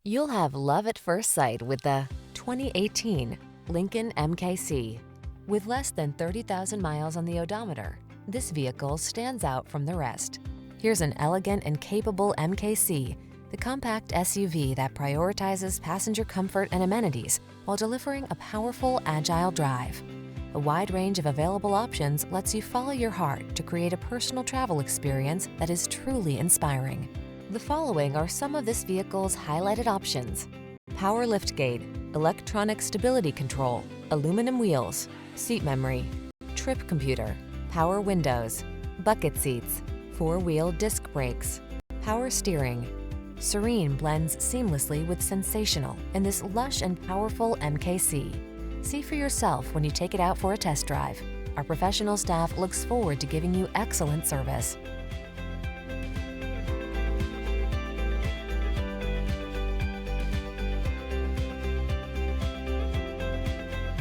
You'll have love at first sight with the 2018 Lincoln MKC. With less than 30,000 miles on the odometer, this vehicle stands out from the rest. Here's an elegant and capable MKC, the compact SUV that prioritizes passenger comfort and amenities while delivering a powerful, agile drive. A wide range of available options lets you follow your heart to create a personal travel experience that is truly inspiring. The following are some of this vehicle's highlighted options: power liftgate, electronic stability control, aluminum wheels, seat memory, trip computer, power windows, bucket seats, four-wheel disc brakes, power steering. Serene blends seamlessly with sensational in this lush and powerful MKC. See for yourself when you take it out for a test drive. Our professional staff looks forward to giving you excellent service.